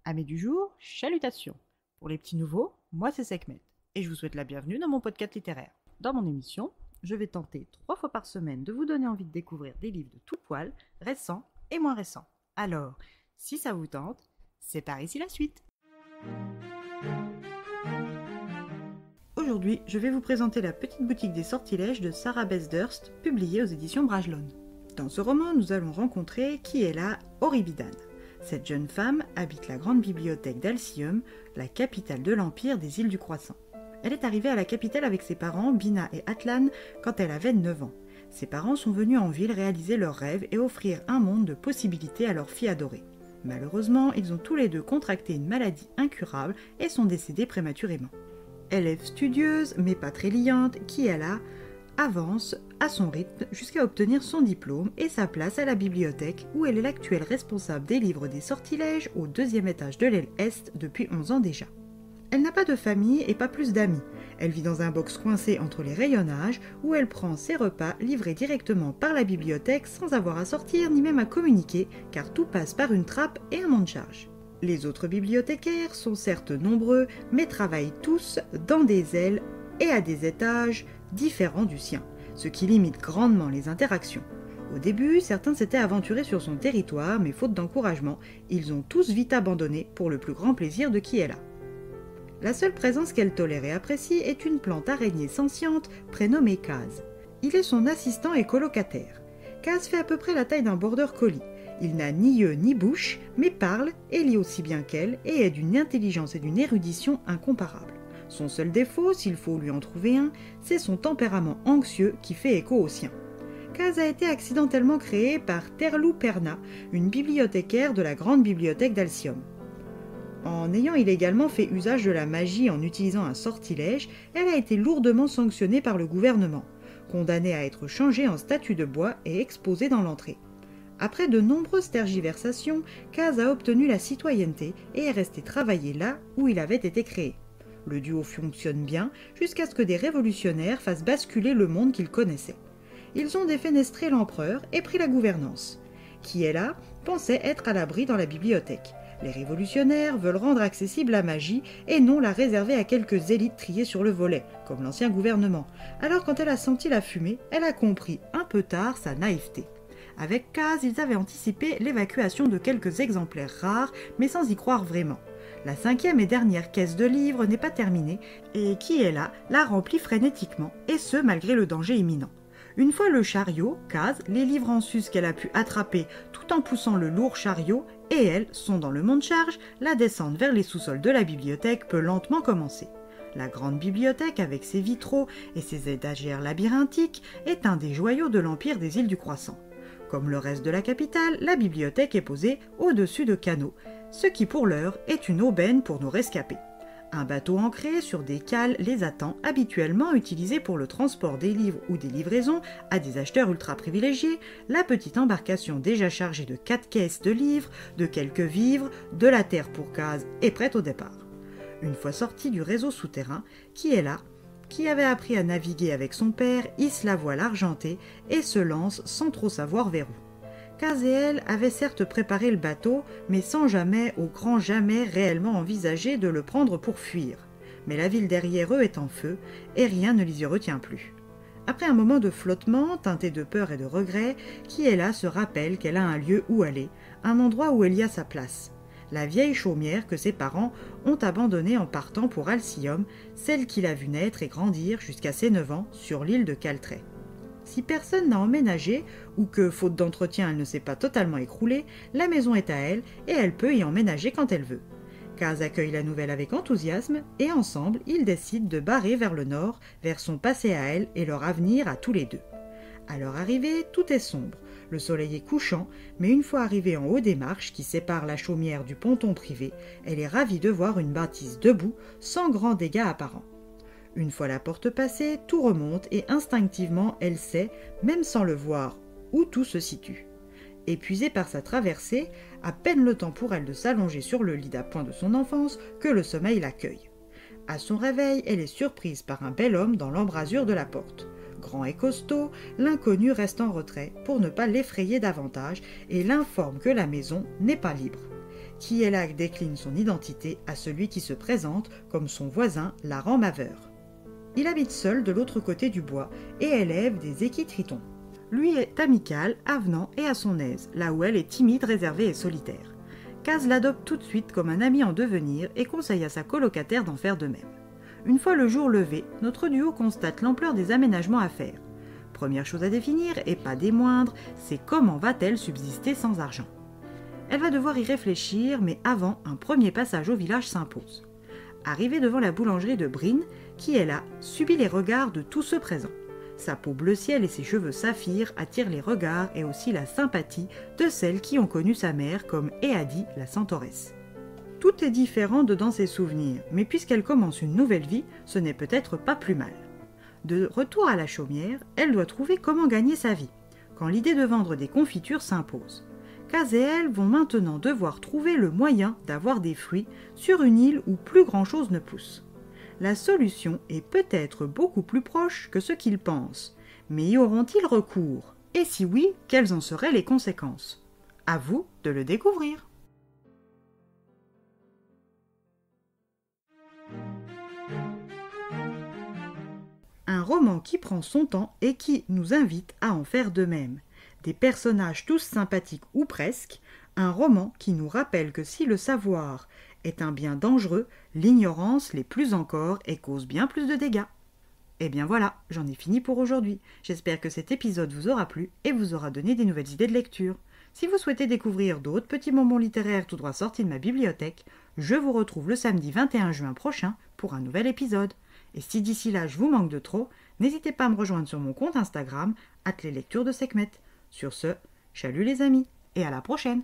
Amis du jour, chalutations. Pour les petits nouveaux, moi c'est Sekhmet, et je vous souhaite la bienvenue dans mon podcast littéraire. Dans mon émission, je vais tenter 3 fois par semaine de vous donner envie de découvrir des livres de tout poil, récents et moins récents. Alors, si ça vous tente, c'est par ici la suite. Aujourd'hui, je vais vous présenter La petite boutique des sortilèges de Sarah Beth Durst, publiée aux éditions Bragelonne. Dans ce roman, nous allons rencontrer qui est la Horribidane. Cette jeune femme habite la grande bibliothèque d'Alcyone, la capitale de l'Empire des îles du Croissant. Elle est arrivée à la capitale avec ses parents, Bina et Atlan, quand elle avait 9 ans. Ses parents sont venus en ville réaliser leurs rêves et offrir un monde de possibilités à leur fille adorée. Malheureusement, ils ont tous les deux contracté une maladie incurable et sont décédés prématurément. Élève studieuse, mais pas très liante, Kiala avance à son rythme jusqu'à obtenir son diplôme et sa place à la bibliothèque où elle est l'actuelle responsable des livres des sortilèges au 2e étage de l'aile Est depuis 11 ans déjà. Elle n'a pas de famille et pas plus d'amis. Elle vit dans un box coincé entre les rayonnages où elle prend ses repas livrés directement par la bibliothèque sans avoir à sortir ni même à communiquer car tout passe par une trappe et un monte-charge. Les autres bibliothécaires sont certes nombreux mais travaillent tous dans des ailes et à des étages différents du sien, ce qui limite grandement les interactions. Au début, certains s'étaient aventurés sur son territoire, mais faute d'encouragement, ils ont tous vite abandonné pour le plus grand plaisir de Kiela. La seule présence qu'elle tolère et apprécie est une plante araignée sentiente prénommée Kaz. Il est son assistant et colocataire. Kaz fait à peu près la taille d'un border collie. Il n'a ni yeux ni bouche, mais parle et lit aussi bien qu'elle et est d'une intelligence et d'une érudition incomparables. Son seul défaut, s'il faut lui en trouver un, c'est son tempérament anxieux qui fait écho au sien. Kaz a été accidentellement créée par Terlou Perna, une bibliothécaire de la grande bibliothèque d'Alcyone. En ayant illégalement fait usage de la magie en utilisant un sortilège, elle a été lourdement sanctionnée par le gouvernement, condamnée à être changée en statue de bois et exposée dans l'entrée. Après de nombreuses tergiversations, Kaz a obtenu la citoyenneté et est resté travailler là où il avait été créé. Le duo fonctionne bien jusqu'à ce que des révolutionnaires fassent basculer le monde qu'ils connaissaient. Ils ont défenestré l'empereur et pris la gouvernance. Kiela pensait être à l'abri dans la bibliothèque. Les révolutionnaires veulent rendre accessible la magie et non la réserver à quelques élites triées sur le volet, comme l'ancien gouvernement. Alors quand elle a senti la fumée, elle a compris un peu tard sa naïveté. Avec Kaz, ils avaient anticipé l'évacuation de quelques exemplaires rares, mais sans y croire vraiment. La 5e et dernière caisse de livres n'est pas terminée et Kiela la remplit frénétiquement, et ce malgré le danger imminent. Une fois le chariot, Kaz, les livres en sus qu'elle a pu attraper tout en poussant le lourd chariot, et elle sont dans le monte-charge, la descente vers les sous-sols de la bibliothèque peut lentement commencer. La grande bibliothèque, avec ses vitraux et ses étagères labyrinthiques, est un des joyaux de l'Empire des îles du Croissant. Comme le reste de la capitale, la bibliothèque est posée au-dessus de canaux, ce qui pour l'heure est une aubaine pour nos rescapés. Un bateau ancré sur des cales les attend, habituellement utilisé pour le transport des livres ou des livraisons à des acheteurs ultra privilégiés, la petite embarcation déjà chargée de 4 caisses de livres, de quelques vivres, de la terre pour Kaz est prête au départ. Une fois sortie du réseau souterrain, Kiela, qui avait appris à naviguer avec son père, hisse la voile argentée et se lance sans trop savoir vers où. Kaz et elle avaient certes préparé le bateau, mais sans jamais, au grand jamais, réellement envisager de le prendre pour fuir. Mais la ville derrière eux est en feu, et rien ne les y retient plus. Après un moment de flottement, teinté de peur et de regret, Kiela se rappelle qu'elle a un lieu où aller, un endroit où elle y a sa place. La vieille chaumière que ses parents ont abandonnée en partant pour Alcyone, celle qu'il a vue naître et grandir jusqu'à ses 9 ans sur l'île de Caltray. Si personne n'a emménagé, ou que, faute d'entretien, elle ne s'est pas totalement écroulée, la maison est à elle et elle peut y emménager quand elle veut. Kaz accueille la nouvelle avec enthousiasme et ensemble, ils décident de barrer vers le nord, vers son passé à elle et leur avenir à tous les deux. À leur arrivée, tout est sombre. Le soleil est couchant, mais une fois arrivée en haut des marches qui séparent la chaumière du ponton privé, elle est ravie de voir une bâtisse debout, sans grands dégâts apparents. Une fois la porte passée, tout remonte et instinctivement elle sait, même sans le voir, où tout se situe. Épuisée par sa traversée, à peine le temps pour elle de s'allonger sur le lit d'appoint de son enfance que le sommeil l'accueille. À son réveil, elle est surprise par un bel homme dans l'embrasure de la porte. Grand et costaud, l'inconnu reste en retrait pour ne pas l'effrayer davantage et l'informe que la maison n'est pas libre. Kiela décline son identité à celui qui se présente comme son voisin, la rend maveur. Il habite seul de l'autre côté du bois et élève des équitritons. Lui est amical, avenant et à son aise, là où elle est timide, réservée et solitaire. Kaz l'adopte tout de suite comme un ami en devenir et conseille à sa colocataire d'en faire de même. Une fois le jour levé, notre duo constate l'ampleur des aménagements à faire. Première chose à définir, et pas des moindres, c'est comment va-t-elle subsister sans argent. Elle va devoir y réfléchir, mais avant, un premier passage au village s'impose. Arrivée devant la boulangerie de Bryn, qui est là, subit les regards de tous ceux présents. Sa peau bleu ciel et ses cheveux saphir attirent les regards et aussi la sympathie de celles qui ont connu sa mère comme Eadi la Centauresse. Tout est différent de dans ses souvenirs, mais puisqu'elle commence une nouvelle vie, ce n'est peut-être pas plus mal. De retour à la chaumière, elle doit trouver comment gagner sa vie, quand l'idée de vendre des confitures s'impose. Kaz et elle vont maintenant devoir trouver le moyen d'avoir des fruits sur une île où plus grand-chose ne pousse. La solution est peut-être beaucoup plus proche que ce qu'ils pensent, mais y auront-ils recours? Et si oui, quelles en seraient les conséquences? À vous de le découvrir. Un roman qui prend son temps et qui nous invite à en faire de même. Des personnages tous sympathiques ou presque, un roman qui nous rappelle que si le savoir est un bien dangereux, l'ignorance l'est plus encore et cause bien plus de dégâts. Et bien voilà, j'en ai fini pour aujourd'hui. J'espère que cet épisode vous aura plu et vous aura donné des nouvelles idées de lecture. Si vous souhaitez découvrir d'autres petits moments littéraires tout droit sortis de ma bibliothèque, je vous retrouve le samedi 21 juin prochain pour un nouvel épisode. Et si d'ici là je vous manque de trop, n'hésitez pas à me rejoindre sur mon compte Instagram, @leslecturesdeSekhmet. Sur ce, chalut les amis, et à la prochaine!